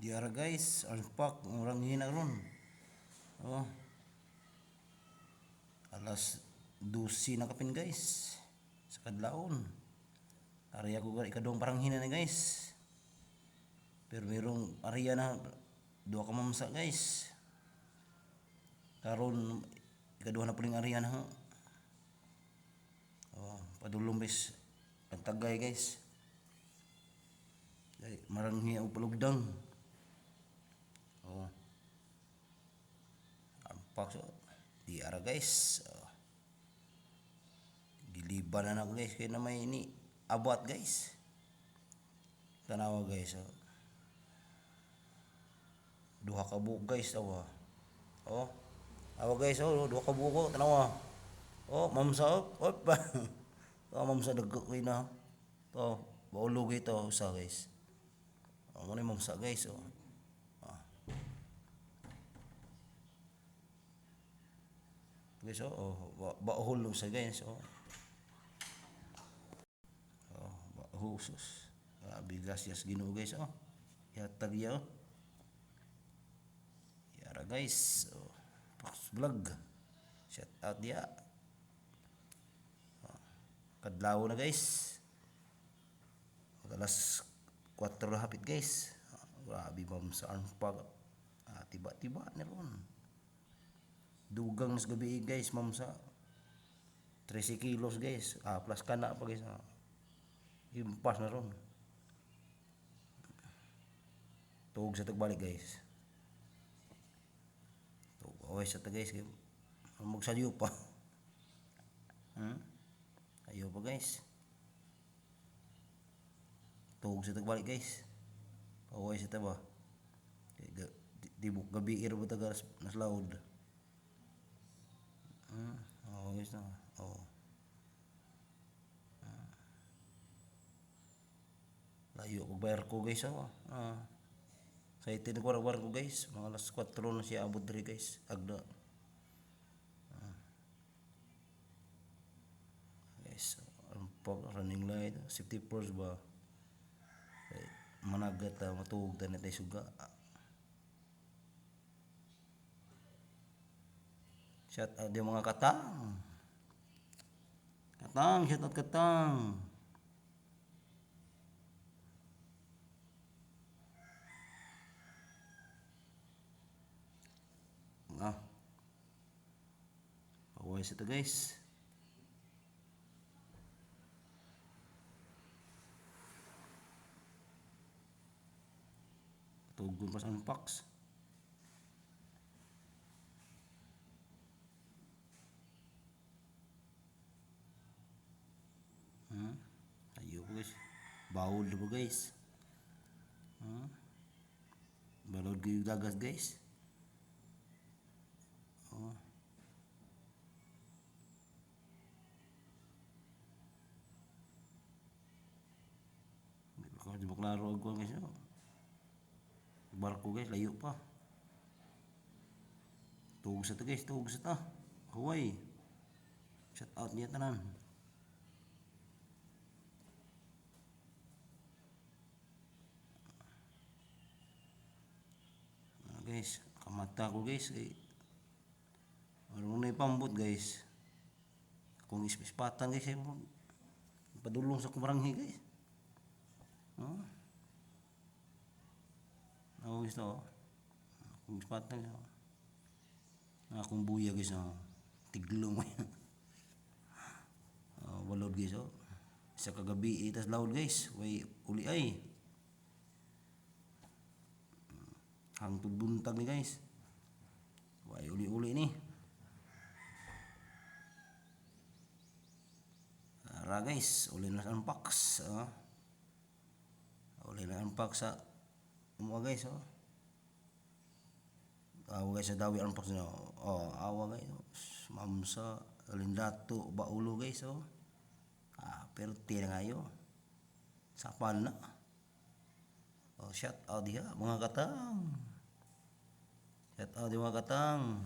Diara guys, alpak orang hina ron. Oh, alas 12 na kapin guys. Sa kadlaon. Ari ako ikadong parang hina na guys. Pero merong area na dua ka mamsa guys. Karon ikaduha na puling area na ho. Oh, padulong bes ang tagay guys. Marang hiya og palugdang. Oh, ampak so diara guys. Oh, giliban na ako guys kay na may ini abot guys. Tanawa guys. Oh. Duha ka buok guys awa. Oh. Awa guys oh, duha ka buok tanawa. Oh, mamsa op. Oh, mamsa dagko kay na. To, baulog ito usa guys. Oh, mo ni mamsa guys oh. Ah. Guys oh, baulog sa guys oh. Oh, bahusos. Bigas yas Ginoo guys oh. Yatag ya oh. Yara guys. Oh. Fox vlog. Shout out dia. Oh. Kadlaw na guys. Alas 4 na hapit guys. Grabe bam sa armpag. Tiba-tiba na ron. Dugang nas gabi guys, ma'am sa 13 kilos guys. Plus kana pa guys. Impas na ron. Tuog sa tagbalik guys. Tuog away sa ta guys. Magsadyo pa. Ayaw pa guys. Tuog sa tagbalik guys. Away sa ta ba. Tibok gabi iro ba taga nas laod. Oh guys na. Oh. Layo ko bayar ko guys oh. Sa itin ko war ko guys, mga alas 4 na siya abot diri guys, agda. Guys, ang pag running light, safety first ba? Managat matuog ta na tay suga. Shout out yung mga katang. Katang, shout out katang. Away sa ito guys. Tugon pa sa unbox. Ayo guys. Bawol na po guys. Balod ko yung gagas guys. Oh. Kalau di klaro ako guys. Barko guys, layo pa. Tuog sa ta guys, tuog sa ta. Huway. Shout out niya tanan. Guys, kamata ko guys. Ano na ipambot guys. Kung ispatan guys, padulong sa kumaranghi guys. Ako guys to. Kung ispatan guys. Akong buya guys. Tiglong. Walod guys. Sa kagabi itas laod guys. Way uli ay. Hangtod buntag ni guys. Way uli-uli ni. Ara guys, uli na unbox. Uli na unbox sa mga guys. Awa guys sa dawi unbox na. Awa guys. Mamsa, alindato, baulo guys. Pero tira ngayo. Sapal na. Shout out dia mga katang. Shout out dia mga katang.